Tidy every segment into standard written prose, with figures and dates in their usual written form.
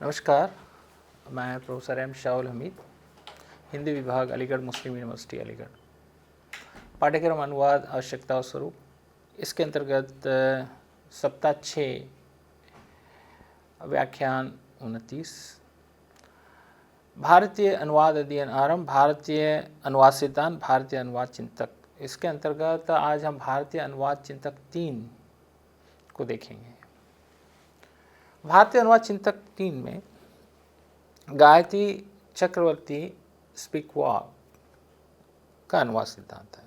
नमस्कार, मैं professor M Saul Hamid, Hindi विभाग अलीगढ़ मुस्लिम यूनिवर्सिटी अलीगढ़। पाठ्यक्रम अनुवाद आवश्यकता और स्वरूप, इसके अंतर्गत सप्ताह 6 व्याख्यान 29 भारतीय अनुवाद अध्ययन आरंभ, भारतीय अनुवाद सिद्धांत, भारतीय अनुवाद चिंतक। इसके अंतर्गत आज हम भारतीय अनुवाद चिंतक 3 को देखेंगे। भारतीय अनुवाद चिंतक 3 में गायत्री चक्रवर्ती स्पीकवॉक का अनुवाद सिद्धांत है।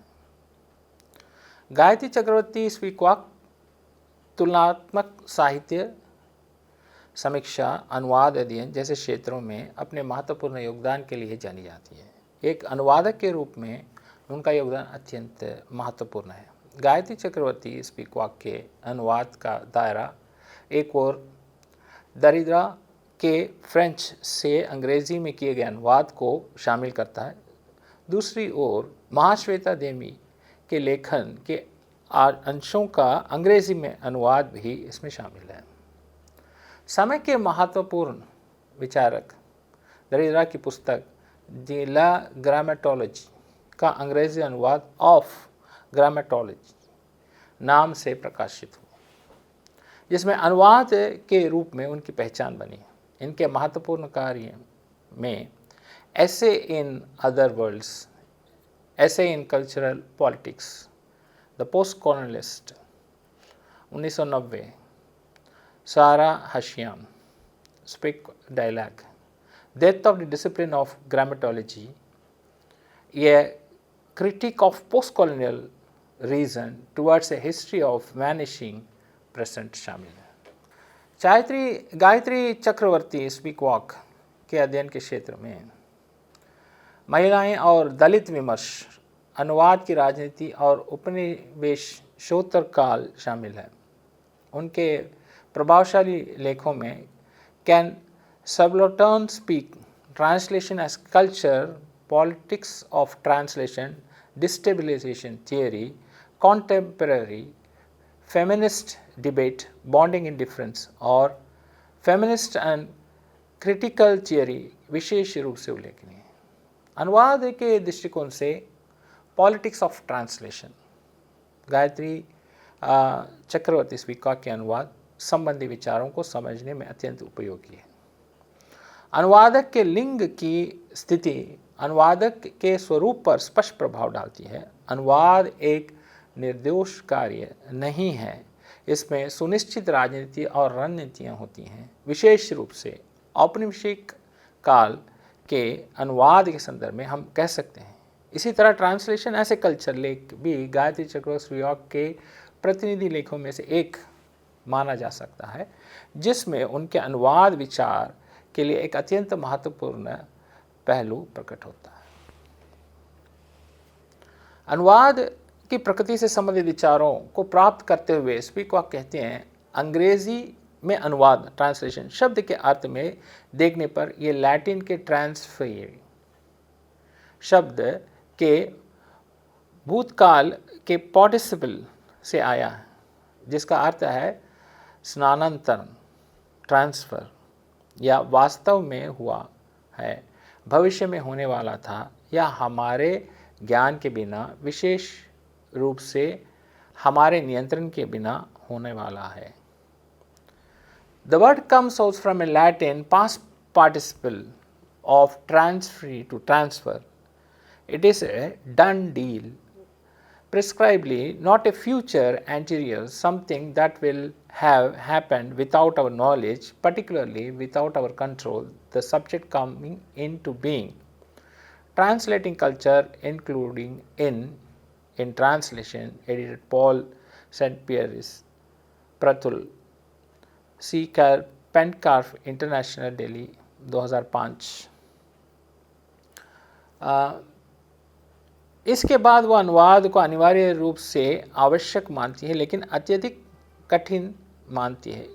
गायत्री चक्रवर्ती स्पीकवॉक तुलनात्मक साहित्य, समीक्षा, अनुवाद अध्ययन जैसे क्षेत्रों में अपने महत्वपूर्ण योगदान के लिए जानी जाती है। एक अनुवादक के रूप में उनका योगदान अत्यंत महत्वपूर्ण है। गायत्री चक्रवर्ती स्पीकवॉक के अनुवाद का दायरा एक ओर दरिद्रा के फ्रेंच से अंग्रेजी में किए गए अनुवाद को शामिल करता है, दूसरी ओर महाश्वेता देवी के लेखन के अंशों का अंग्रेजी में अनुवाद भी इसमें शामिल है। समय के महत्वपूर्ण विचारक दरिद्रा की पुस्तक द ला ग्रामेटोलॉजी का अंग्रेजी अनुवाद ऑफ ग्रामेटोलॉजी नाम से प्रकाशित हुआ, जिसमें अनुवाद के रूप में उनकी पहचान बनी। इनके महत्वपूर्ण कार्य में ऐसे इन अदर वर्ल्ड्स, ऐसे in cultural politics, the post colonialist 1990, Sarah Harasym, speak dialogue, death of the discipline of grammatology, ये critique of post colonial reason towards a history of vanishing present शामिल है। गायत्री चक्रवर्ती स्पीकवॉक के अध्ययन के क्षेत्र में महिलाएं और दलित विमर्श, अनुवाद की राजनीति और उपनिवेशोत्तर काल शामिल है। उनके प्रभावशाली लेखों में can subaltern speak, translation as culture, politics of translation, destabilization theory, contemporary feminist debate, bonding in difference और फेमिनिस्ट एंड क्रिटिकल थियरी विशेष रूप से उल्लेखनीय है। अनुवाद के दृष्टिकोण से politics of translation, Gayatri Chakravorty Spivak के अनुवाद संबंधी विचारों को समझने में अत्यंत उपयोगी है। अनुवादक के लिंग की स्थिति अनुवादक के स्वरूप पर स्पष्ट प्रभाव डालती है। अनुवाद एक निर्दोष कार्य नहीं है, इसमें सुनिश्चित राजनीति और रणनीतियाँ होती हैं। विशेष रूप से औपनिवेशिक काल के अनुवाद के संदर्भ में हम कह सकते हैं। इसी तरह ट्रांसलेशन ऐसे कल्चर लेख भी गायत्री चक्रवर्ती स्पीकवॉक के प्रतिनिधि लेखों में से एक माना जा सकता है, जिसमें उनके अनुवाद विचार के लिए एक अत्यंत महत्वपूर्ण पहलू प्रकट होता है। अनुवाद की प्रकृति से संबंधित विचारों को प्राप्त करते हुए स्पीकवॉक कहते हैं, अंग्रेजी में अनुवाद ट्रांसलेशन शब्द के अर्थ में देखने पर यह लैटिन के ट्रांसफेरी शब्द के भूतकाल के पार्टिसिपल से आया है, जिसका अर्थ है स्नानांतरण, ट्रांसफर, या वास्तव में हुआ है, भविष्य में होने वाला था, या हमारे ज्ञान के बिना, विशेष रूप से हमारे नियंत्रण के बिना होने वाला है। The word comes out from a Latin past participle of transfer to transfer. It is a done deal, prescribably not a future anterior, something that will have happened without our knowledge, particularly without our control, the subject coming into being. Translating culture, including in translation, edited Paul St. Pierre, Prathul, C. Pencarf International, Delhi, 2005। इसके बाद वह अनुवाद को अनिवार्य रूप से आवश्यक मानती है, लेकिन अत्यधिक कठिन मानती है।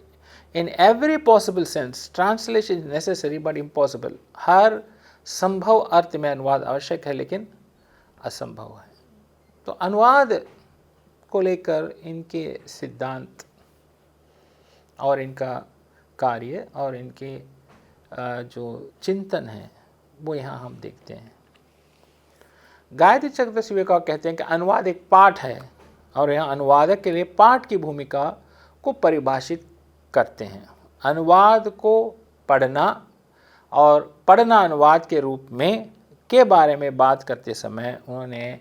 In every possible sense translation is necessary but impossible. हर संभव अर्थ में अनुवाद आवश्यक है, लेकिन असंभव है। तो अनुवाद को लेकर इनके सिद्धांत और इनका कार्य और इनके जो चिंतन है वो यहाँ हम देखते हैं। गायत्री चक्रवर्ती स्पिवाक कहते हैं कि अनुवाद एक पाठ है और यहाँ अनुवादक के लिए पाठ की भूमिका को परिभाषित करते हैं। अनुवाद को पढ़ना और पढ़ना अनुवाद के रूप में के बारे में बात करते समय उन्होंने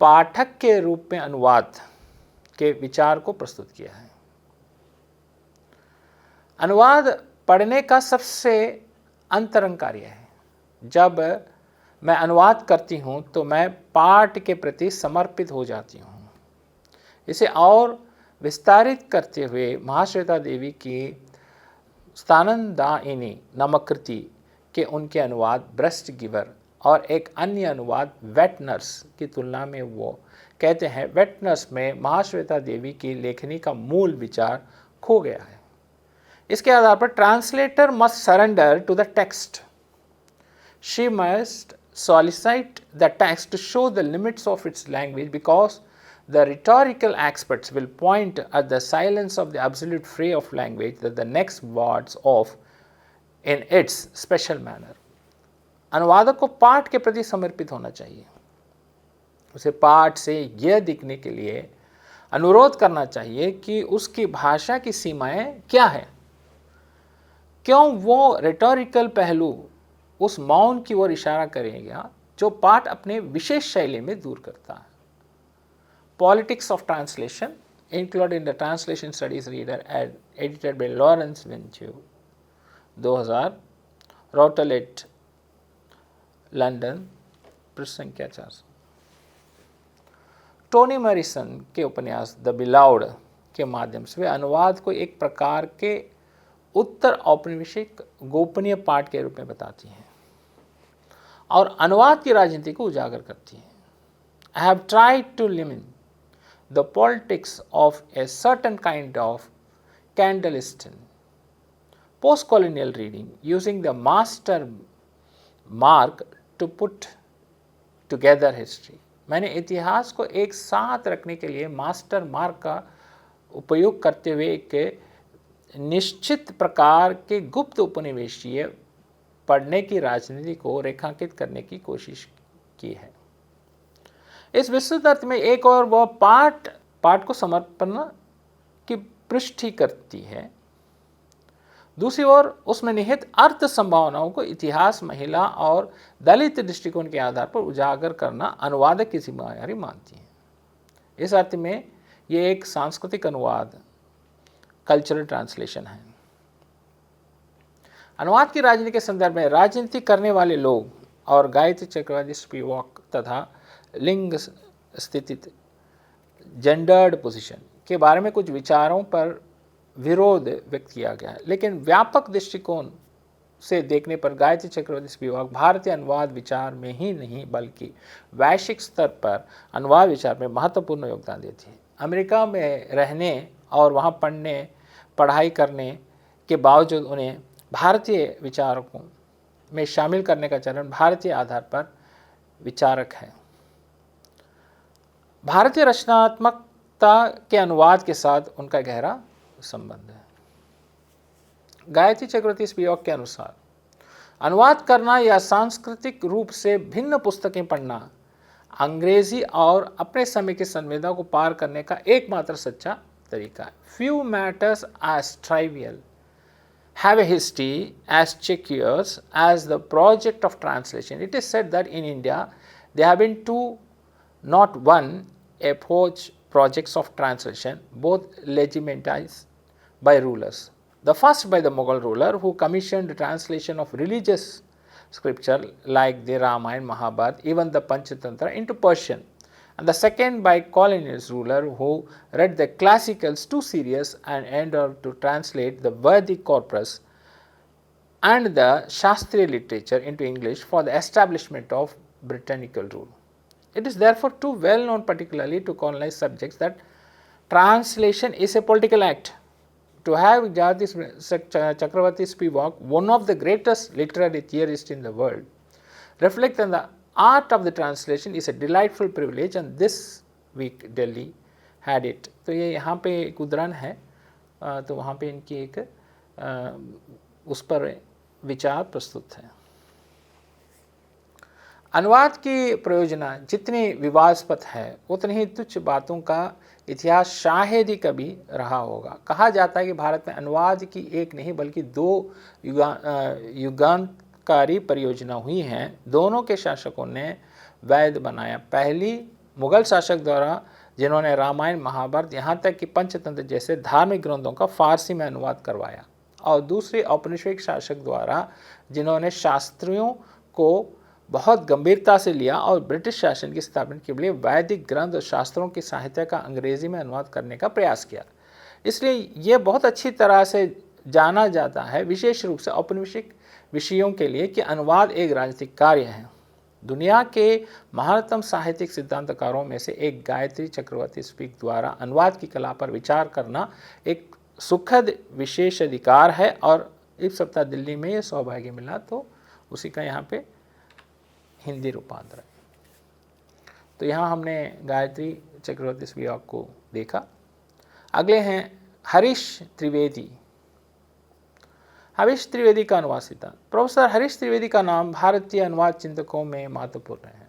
पाठक के रूप में अनुवाद के विचार को प्रस्तुत किया है। अनुवाद पढ़ने का सबसे अंतरंग कार्य है। जब मैं अनुवाद करती हूँ तो मैं पाठ के प्रति समर्पित हो जाती हूँ। इसे और विस्तारित करते हुए महाश्वेता देवी की स्थानंदायिनी नामक कृति के उनके अनुवाद ब्रेस्ट गिवर और एक अन्य अनुवाद वेट नर्स की तुलना में वो कहते हैं वेट नर्स में महाश्वेता देवी की लेखनी का मूल विचार खो गया है। इसके आधार पर translator must surrender to the text. She must solicit the text to show the limits of its language, because the rhetorical experts will point at the silence of the absolute fray of language that the next words of in its special manner. अनुवादक को पाठ के प्रति समर्पित होना चाहिए। उसे पाठ से यह दिखने के लिए अनुरोध करना चाहिए कि उसकी भाषा की सीमाएं क्या है, क्यों वो रेटोरिकल पहलू उस मौन की ओर इशारा करेगा जो पाठ अपने विशेष शैली में दूर करता है। Politics of translation include in the translation studies reader edited by Lawrence Venuti 2000 Routledge London पृष्ठ संख्या 400। टोनी मॉरिसन के उपन्यास द बिलाउड के माध्यम से वे अनुवाद को एक प्रकार के उत्तर औपनिवेशिक गोपनीय पाठ के रूप में बताती हैं और अनुवाद की राजनीति को उजागर करती है। I have tried to limit the politics of a certain kind of clandestine post-colonial reading using the master mark to put together history. मैंने इतिहास को एक साथ रखने के लिए मास्टर मार्क का उपयोग करते हुए एक निश्चित प्रकार के गुप्त उपनिवेशीय पढ़ने की राजनीति को रेखांकित करने की कोशिश की है। इस विस्तृत अर्थ में एक और वह पाठ को समर्पण की पुष्टि करती है, दूसरी ओर उसमें निहित अर्थ संभावनाओं को इतिहास, महिला और दलित दृष्टिकोण के आधार पर उजागर करना अनुवादक की जिम्मेदारी मानती है। इस अर्थ में यह एक सांस्कृतिक अनुवाद कल्चरल ट्रांसलेशन है। अनुवाद की राजनीति के संदर्भ में राजनीति करने वाले लोग और गायत्री चक्रवर्ती स्पिवाक तथा लिंग स्थित जेंडर्ड पोजीशन के बारे में कुछ विचारों पर विरोध व्यक्त किया गया है, लेकिन व्यापक दृष्टिकोण से देखने पर गायत्री चक्रवर्ती स्पिवाक भारतीय अनुवाद विचार में ही नहीं बल्कि वैश्विक स्तर पर अनुवाद विचार में महत्वपूर्ण योगदान देती है। अमेरिका में रहने और वहाँ पढ़ाई करने के बावजूद उन्हें भारतीय विचारकों में शामिल करने का चरण भारतीय आधार पर विचारक है। भारतीय रचनात्मकता के अनुवाद के साथ उनका गहरा संबंध है। गायत्री चक्रवर्ती स्पिवाक के अनुसार अनुवाद करना या सांस्कृतिक रूप से भिन्न पुस्तकें पढ़ना अंग्रेजी और अपने समय की संवेदना को पार करने का एकमात्र सच्चा तरीका है। Few matters as trivial have a history as chequerous as the project of translation. It is said that in India there have been two, not one, approach projects of translation, both legitimatized by rulers. The first by the Mughal ruler who commissioned the translation of religious scripture like the Ramayana, Mahabharata, even the Panchatantra into Persian. And the second by colonial ruler who read the classicals too serious and endeavored to translate the Vedic corpus and the Shastriya literature into English for the establishment of Britannical rule. It is therefore too well known, particularly to colonized subjects, that translation is a political act. To have Chakravarti Spivak, one of the greatest literary theorists in the world, reflect on the art of the translation is a delightful privilege, and this week Delhi had it. तो ये यहाँ पे एक उदाहरण है, तो वहाँ पे इनकी एक उस पर विचार प्रस्तुत है। अनुवाद की प्रयोजना जितनी विवादास्पद है उतनी ही तुच्छ बातों का इतिहास शायद ही कभी रहा होगा। कहा जाता है कि भारत में अनुवाद की एक नहीं बल्कि 2 युगांतकारी परियोजना हुई हैं। दोनों के शासकों ने वैध बनाया। पहली मुगल शासक द्वारा जिन्होंने रामायण, महाभारत, यहाँ तक कि पंचतंत्र जैसे धार्मिक ग्रंथों का फारसी में अनुवाद करवाया, और दूसरी औपनिवेशिक शासक द्वारा जिन्होंने शास्त्रियों को बहुत गंभीरता से लिया और ब्रिटिश शासन की स्थापना के लिए वैदिक ग्रंथ और शास्त्रों की साहित्य का अंग्रेजी में अनुवाद करने का प्रयास किया। इसलिए यह बहुत अच्छी तरह से जाना जाता है, विशेष रूप से औपनिवेशिक विषयों के लिए, कि अनुवाद एक राजनीतिक कार्य है। दुनिया के महानतम साहित्यिक सिद्धांतकारों में से एक गायत्री चक्रवर्ती स्पीक द्वारा अनुवाद की कला पर विचार करना एक सुखद विशेष अधिकार है, और इस सप्ताह दिल्ली में ये सौभाग्य मिला, तो उसी का यहाँ पे हिंदी रूपांतर है। तो यहाँ हमने गायत्री चक्रवर्ती स्पीक को देखा। अगले हैं हरीश त्रिवेदी। हरीश त्रिवेदी का अनुवाद सिद्धांत। प्रोफेसर हरीश त्रिवेदी का नाम भारतीय अनुवाद चिंतकों में महत्वपूर्ण है।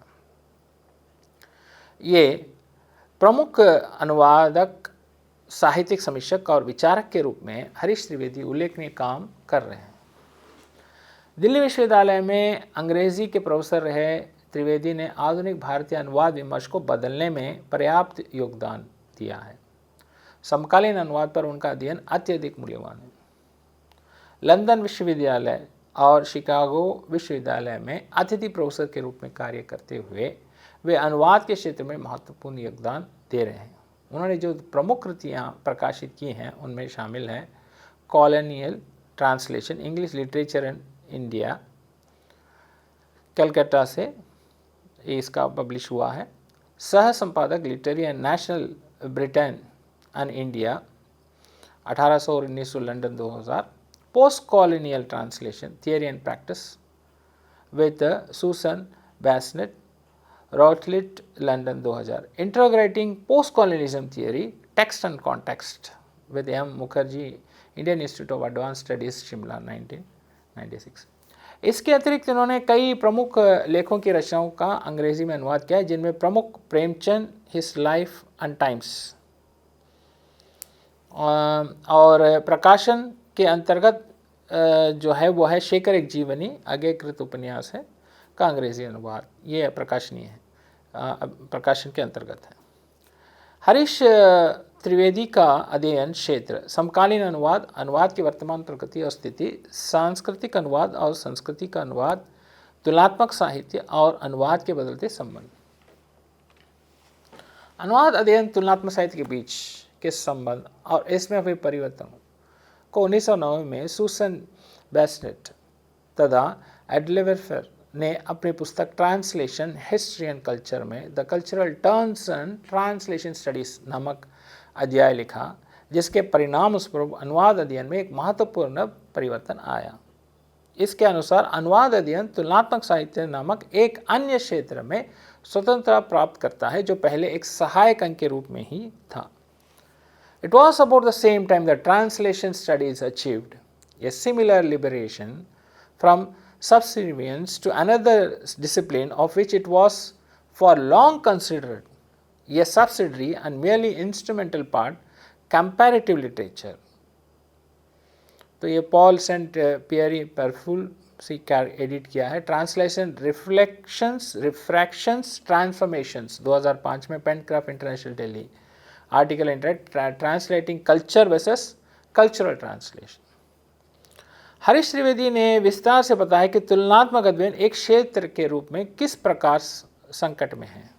ये प्रमुख अनुवादक, साहित्यिक समीक्षक और विचारक के रूप में हरीश त्रिवेदी उल्लेखनीय काम कर रहे हैं। दिल्ली विश्वविद्यालय में अंग्रेजी के प्रोफेसर रहे त्रिवेदी ने आधुनिक भारतीय अनुवाद विमर्श को बदलने में पर्याप्त योगदान दिया है। समकालीन अनुवाद पर उनका अध्ययन अत्यधिक मूल्यवान है। लंदन विश्वविद्यालय और शिकागो विश्वविद्यालय में अतिथि प्रोफेसर के रूप में कार्य करते हुए वे अनुवाद के क्षेत्र में महत्वपूर्ण योगदान दे रहे हैं। उन्होंने जो प्रमुख कृतियाँ प्रकाशित की हैं उनमें शामिल हैं colonial translation, English literature in India, Calcutta से इसका पब्लिश हुआ है। सह संपादक literary and national Britain and India 1800 और 1900 London 2000। Post colonial translation theory and practice with Susan Bassnett, Routledge London 2000। Integrating post colonialism theory text and context with M Mukherjee, Indian Institute of Advance Studies Shimla 1996। इसके अतिरिक्त इन्होंने कई प्रमुख लेखों की रचनाओं का अंग्रेजी में अनुवाद किया है, जिनमें प्रमुख Premchand, his life and times, और प्रकाशन के अंतर्गत जो है वो है शेखर एक जीवनी, आज्ञाकृत उपन्यास है, का अंग्रेजी अनुवाद। ये प्रकाशनीय है, प्रकाशन के अंतर्गत है। हरीश त्रिवेदी का अध्ययन क्षेत्र समकालीन अनुवाद, अनुवाद की वर्तमान प्रकृति और स्थिति, सांस्कृतिक अनुवाद और संस्कृति का अनुवाद, तुलनात्मक साहित्य और अनुवाद के बदलते संबंध। अनुवाद अध्ययन तुलनात्मक साहित्य के बीच के संबंध और इसमें हुए परिवर्तनों को 1990 में सुसन बैसनेट तथा एडलेवेफर ने अपनी पुस्तक ट्रांसलेशन हिस्ट्री एंड कल्चर में the cultural turns and translation studies नामक अध्याय लिखा, जिसके परिणाम स्वरूप अनुवाद अध्ययन में एक महत्वपूर्ण परिवर्तन आया। इसके अनुसार अनुवाद अध्ययन तुलनात्मक साहित्य नामक एक अन्य क्षेत्र में स्वतंत्रता प्राप्त करता है, जो पहले एक सहायक अंग के रूप में ही था। It was about the same time that translation studies achieved a similar liberation from subservience to another discipline of which it was for long considered a subsidiary and merely instrumental part, comparative literature। तो ये Paul Saint Pierre परफुल सी का edit किया है। Translation refractions transformations 2005 में Pencraft International Delhi, article interact translating culture versus cultural translation. Harish Trivedi ने विस्तार से बताया कि तुलनात्मक अध्ययन एक क्षेत्र के रूप में किस प्रकार संकट में है।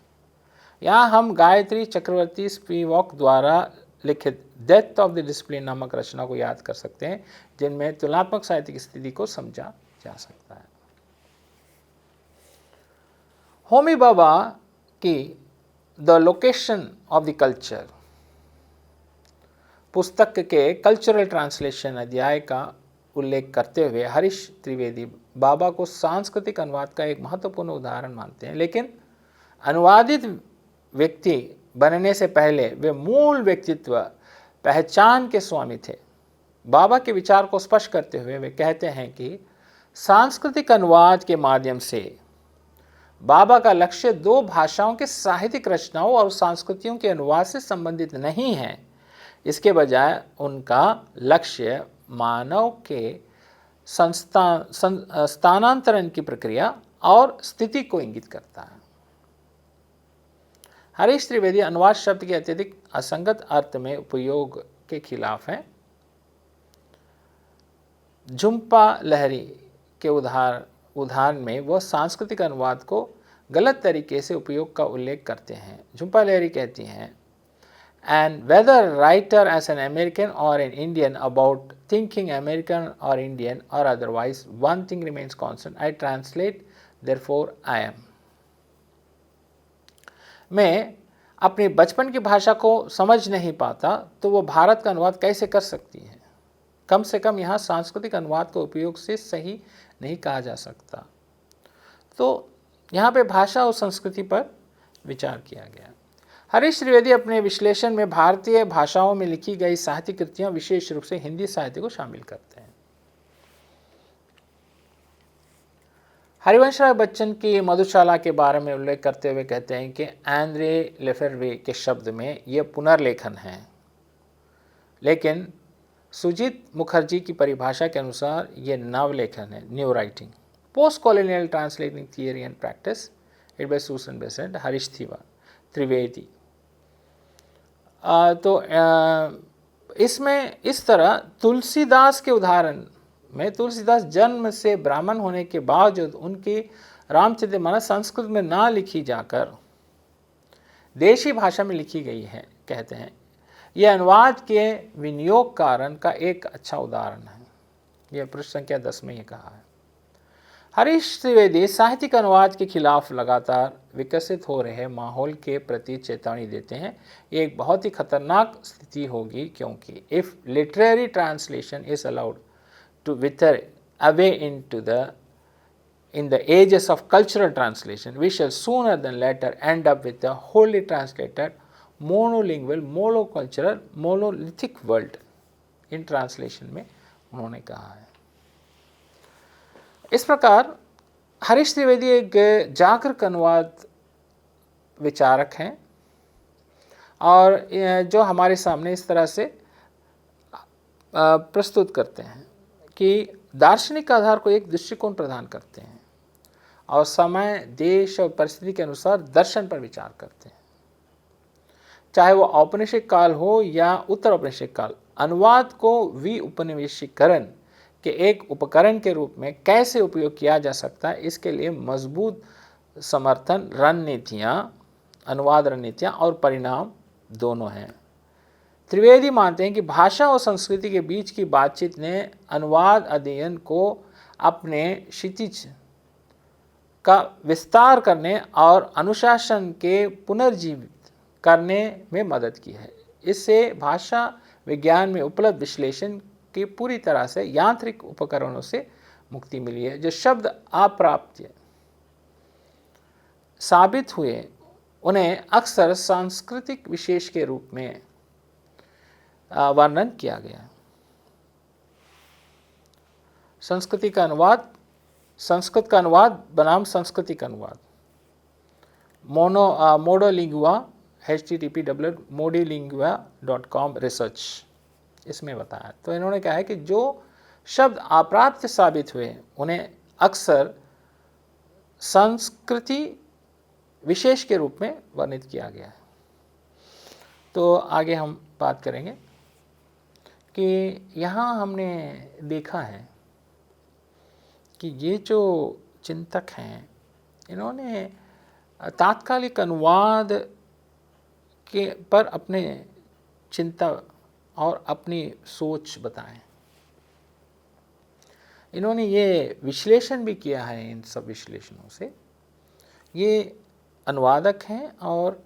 यहाँ हम गायत्री चक्रवर्ती स्पिवॉक द्वारा लिखित डेथ ऑफ द डिसिप्लिन नामक रचना को याद कर सकते हैं, जिनमें तुलनात्मक साहित्य की स्थिति को समझा जा सकता है। होमी भाभा की the location of the culture पुस्तक के कल्चरल ट्रांसलेशन अध्याय का उल्लेख करते हुए हरीश त्रिवेदी भाभा को सांस्कृतिक अनुवाद का एक महत्वपूर्ण उदाहरण मानते हैं, लेकिन अनुवादित व्यक्ति बनने से पहले वे मूल व्यक्तित्व पहचान के स्वामी थे। बाबा के विचार को स्पष्ट करते हुए वे कहते हैं कि सांस्कृतिक अनुवाद के माध्यम से बाबा का लक्ष्य दो भाषाओं के साहित्यिक रचनाओं और संस्कृतियों के अनुवाद से संबंधित नहीं है। इसके बजाय उनका लक्ष्य मानव के स्थानांतरण की प्रक्रिया और स्थिति को इंगित करता है। हरीश त्रिवेदी अनुवाद शब्द के अत्यधिक असंगत अर्थ में उपयोग के खिलाफ हैं। झुम्पा लहरी के उदाहरण में वह सांस्कृतिक अनुवाद को गलत तरीके से उपयोग का उल्लेख करते हैं। झुम्पा लहरी कहती हैं, and whether writer as an American or an Indian about thinking American or Indian or otherwise, one thing remains constant, I translate, therefore I am। मैं अपने बचपन की भाषा को समझ नहीं पाता तो वो भारत का अनुवाद कैसे कर सकती है। कम से कम यहाँ सांस्कृतिक अनुवाद का उपयोग से सही नहीं कहा जा सकता। तो यहाँ पे भाषा और संस्कृति पर विचार किया गया। हरीश त्रिवेदी अपने विश्लेषण में भारतीय भाषाओं में लिखी गई साहित्यिक कृतियाँ, विशेष रूप से हिंदी साहित्य को शामिल करते हैं। हरिवंश राय बच्चन की मधुशाला के बारे में उल्लेख करते हुए कहते हैं कि एंड्रे लेफेरवे के शब्द में यह पुनर्लेखन है, लेकिन सुजीत मुखर्जी की परिभाषा के अनुसार यह नवलेखन है, new writing. Post colonial translating theory and practice, it by Susan Besant, Harish Trivedi. इसमें इस तरह तुलसीदास के उदाहरण में, तुलसीदास जन्म से ब्राह्मण होने के बावजूद उनकी रामचरितमानस संस्कृत में ना लिखी जाकर देशी भाषा में लिखी गई है, कहते हैं। यह अनुवाद के विनियोग कारण का एक अच्छा उदाहरण है। यह पृष्ठ संख्या 10 में ये कहा है। हरीश त्रिवेदी साहित्यिक अनुवाद के खिलाफ लगातार विकसित हो रहे माहौल के प्रति चेतावनी देते हैं। ये एक बहुत ही खतरनाक स्थिति होगी, क्योंकि if literary translation is allowed to wither away in the ages of cultural translation, we shall sooner than later end up with a wholly translated, monolingual, monocultural, monolithic world। in translation में उन्होंने कहा है। इस प्रकार हरीश त्रिवेदी एक जागरूक अनुवाद विचारक हैं और जो हमारे सामने इस तरह से प्रस्तुत करते हैं कि दार्शनिक आधार को एक दृष्टिकोण प्रदान करते हैं और समय, देश और परिस्थिति के अनुसार दर्शन पर विचार करते हैं। चाहे वो औपनिवेशिक काल हो या उत्तर औपनिवेशिक काल, अनुवाद को विउपनिवेशीकरण के एक उपकरण के रूप में कैसे उपयोग किया जा सकता है, इसके लिए मजबूत समर्थन रणनीतियाँ, अनुवाद रणनीतियाँ और परिणाम दोनों हैं। त्रिवेदी मानते हैं कि भाषा और संस्कृति के बीच की बातचीत ने अनुवाद अध्ययन को अपने क्षितिज का विस्तार करने और अनुशासन के पुनर्जीवित करने में मदद की है। इससे भाषा विज्ञान में उपलब्ध विश्लेषण की पूरी तरह से यांत्रिक उपकरणों से मुक्ति मिली है। जो शब्द अप्राप्य साबित हुए, उन्हें अक्सर सांस्कृतिक विशेष के रूप में वर्णन किया गया। संस्कृति का अनुवाद, संस्कृत का अनुवाद बनाम सांस्कृतिक अनुवाद, मोडोलिंगुआ http://modilingua.com रिसर्च इसमें बताया। तो इन्होंने कहा है कि जो शब्द अप्राप्य साबित हुए, उन्हें अक्सर संस्कृति विशेष के रूप में वर्णित किया गया है। तो आगे हम बात करेंगे कि यहाँ हमने देखा है कि ये जो चिंतक हैं, इन्होंने तात्कालिक अनुवाद के पर अपने चिंता और अपनी सोच बताएं। इन्होंने ये विश्लेषण भी किया है। इन सब विश्लेषणों से ये अनुवादक हैं और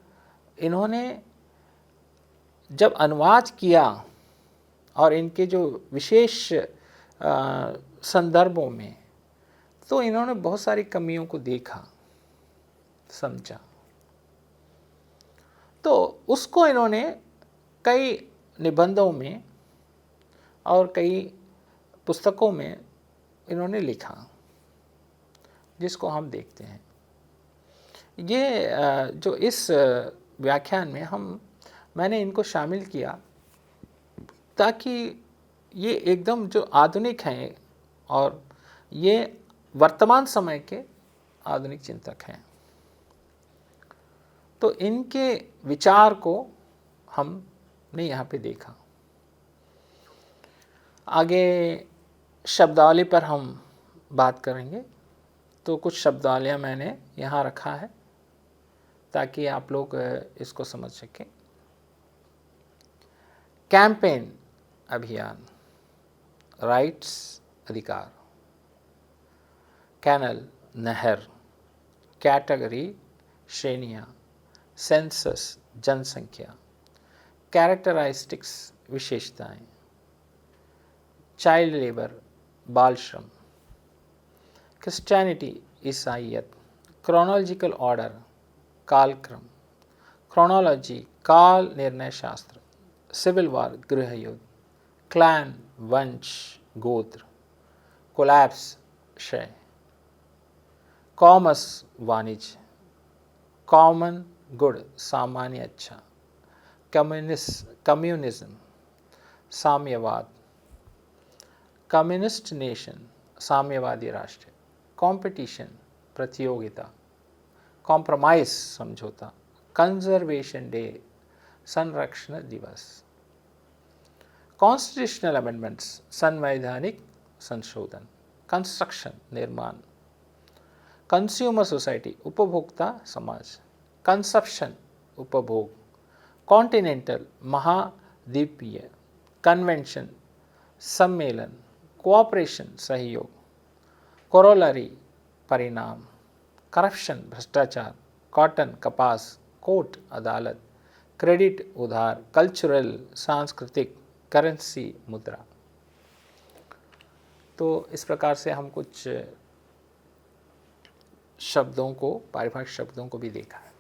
इन्होंने जब अनुवाद किया और इनके जो विशेष संदर्भों में, तो इन्होंने बहुत सारी कमियों को देखा, समझा, तो उसको इन्होंने कई निबंधों में और कई पुस्तकों में इन्होंने लिखा, जिसको हम देखते हैं। ये जो इस व्याख्यान में मैंने इनको शामिल किया ताकि ये एकदम जो आधुनिक हैं और ये वर्तमान समय के आधुनिक चिंतक हैं, तो इनके विचार को हमने यहाँ पे देखा। आगे शब्दावली पर हम बात करेंगे, तो कुछ शब्दावलियाँ मैंने यहाँ रखा है ताकि आप लोग इसको समझ सकें। कैंपेन अभियान, राइट्स अधिकार, कैनल नहर, कैटेगरी श्रेणियाँ, सेंसस जनसंख्या, कैरेक्टरिस्टिक्स विशेषताएं, चाइल्ड लेबर बाल श्रम, क्रिश्चियनिटी ईसाइयत, क्रोनोलॉजिकल ऑर्डर कालक्रम, क्रोनोलॉजी काल निर्णय शास्त्र, सिविल वार गृह युद्ध, क्लैन वंश गोत्र, कोलैप्स क्षय, कॉमर्स वाणिज्य, कॉमन गुड सामान्य अच्छा, कम्युनिज्म साम्यवाद, कम्युनिस्ट नेशन साम्यवादी राष्ट्र, कंपटीशन प्रतियोगिता, कॉम्प्रोमाइज समझौता, कंजर्वेशन डे संरक्षण दिवस, कॉन्स्टिट्यूशनल अमेंडमेंट्स संवैधानिक संशोधन, कंस्ट्रक्शन निर्माण, कंज्यूमर सोसाइटी उपभोक्ता समाज, कंसप्शन उपभोग, कॉन्टिनेंटल महाद्वीपीय, कन्वेंशन सम्मेलन, कोऑपरेशन सहयोग, कोरोलरी परिणाम, करप्शन भ्रष्टाचार, कॉटन कपास, कोर्ट अदालत, क्रेडिट उधार, कल्चरल सांस्कृतिक, करेंसी मुद्रा। तो इस प्रकार से हम कुछ शब्दों को, पारिभाषिक शब्दों को भी देखा है।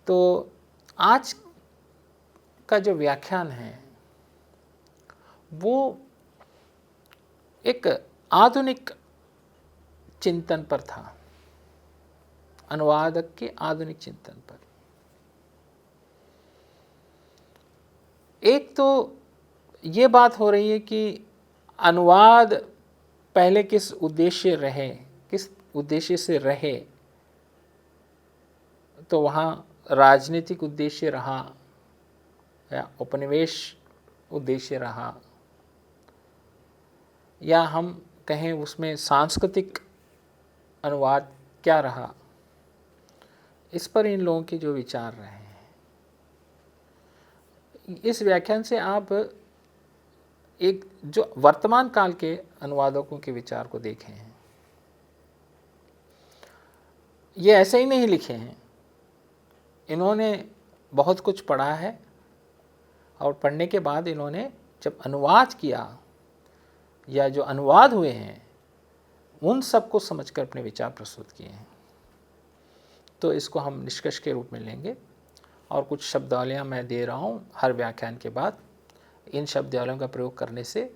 तो आज का जो व्याख्यान है वो एक आधुनिक चिंतन पर था, अनुवादक के आधुनिक चिंतन पर। एक तो ये बात हो रही है कि अनुवाद पहले किस उद्देश्य से रहे, तो वहाँ राजनीतिक उद्देश्य रहा या उपनिवेश उद्देश्य रहा, या हम कहें उसमें सांस्कृतिक अनुवाद क्या रहा, इस पर इन लोगों के जो विचार रहे हैं। इस व्याख्यान से आप एक जो वर्तमान काल के अनुवादकों के विचार को देखें हैं, ये ऐसे ही नहीं लिखे हैं, इन्होंने बहुत कुछ पढ़ा है और पढ़ने के बाद इन्होंने जब अनुवाद किया या जो अनुवाद हुए हैं उन सबको समझकर अपने विचार प्रस्तुत किए हैं। तो इसको हम निष्कर्ष के रूप में लेंगे और कुछ शब्दावलियाँ मैं दे रहा हूँ हर व्याख्यान के बाद। इन शब्दावलियों का प्रयोग करने से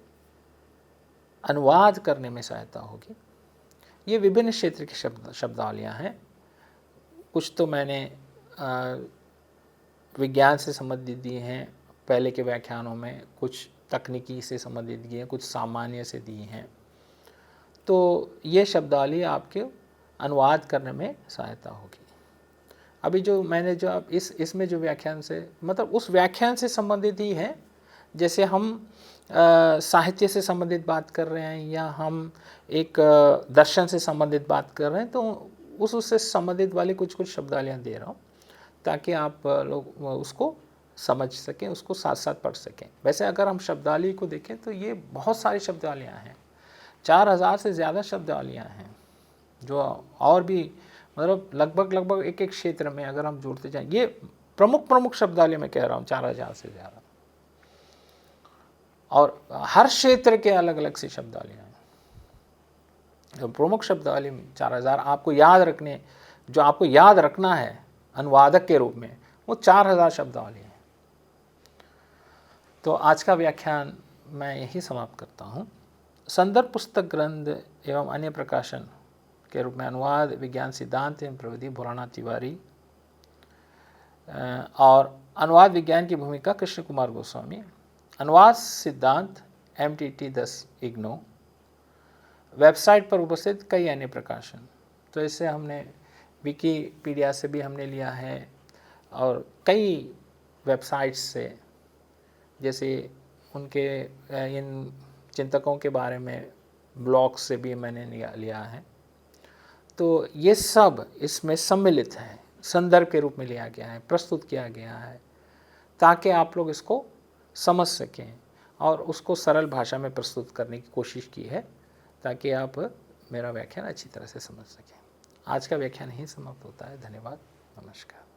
अनुवाद करने में सहायता होगी। ये विभिन्न क्षेत्र की शब्दावलियाँ हैं। कुछ तो मैंने विज्ञान से संबंधित दिए हैं पहले के व्याख्यानों में, कुछ तकनीकी से संबंधित दिए हैं, कुछ सामान्य से दिए हैं। तो ये शब्दावली आपके अनुवाद करने में सहायता होगी। अभी जो मैंने जो अब इसमें जो व्याख्यान से, मतलब उस व्याख्यान से संबंधित ही है, जैसे हम साहित्य से संबंधित बात कर रहे हैं या हम एक दर्शन से संबंधित बात कर रहे हैं, तो उससे संबंधित वाली कुछ शब्दावलियाँ दे रहा हूँ ताकि आप लोग उसको समझ सकें, उसको साथ साथ पढ़ सकें। वैसे अगर हम शब्दावली को देखें तो ये बहुत सारी शब्दावलियाँ हैं, 4000 से ज़्यादा शब्दावलियाँ हैं, जो और भी मतलब लगभग एक क्षेत्र में अगर हम जोड़ते जाएं, ये प्रमुख शब्दावली मैं कह रहा हूँ 4000 से ज़्यादा, और हर क्षेत्र के अलग अलग से शब्दावलियाँ हैं। तो प्रमुख शब्दावली 4000 आपको याद रखने, जो आपको याद रखना है अनुवादक के रूप में, वो 4000 शब्दावली है। तो आज का व्याख्यान मैं यही समाप्त करता हूँ। संदर्भ पुस्तक ग्रंथ एवं अन्य प्रकाशन के रूप में अनुवाद विज्ञान सिद्धांत एवं प्रविधि भोलानाथ तिवारी और अनुवाद विज्ञान की भूमिका कृष्ण कुमार गोस्वामी, अनुवाद सिद्धांत MTT 10 इग्नो, वेबसाइट पर उपस्थित कई अन्य प्रकाशन। तो इससे हमने विकीपीडिया से भी हमने लिया है और कई वेबसाइट्स से, जैसे उनके इन चिंतकों के बारे में ब्लॉग से भी मैंने लिया है। तो ये सब इसमें सम्मिलित है, संदर्भ के रूप में लिया गया है, प्रस्तुत किया गया है, ताकि आप लोग इसको समझ सकें और उसको सरल भाषा में प्रस्तुत करने की कोशिश की है, ताकि आप मेरा व्याख्यान अच्छी तरह से समझ सकें। आज का व्याख्यान यहीं समाप्त होता है। धन्यवाद, नमस्कार।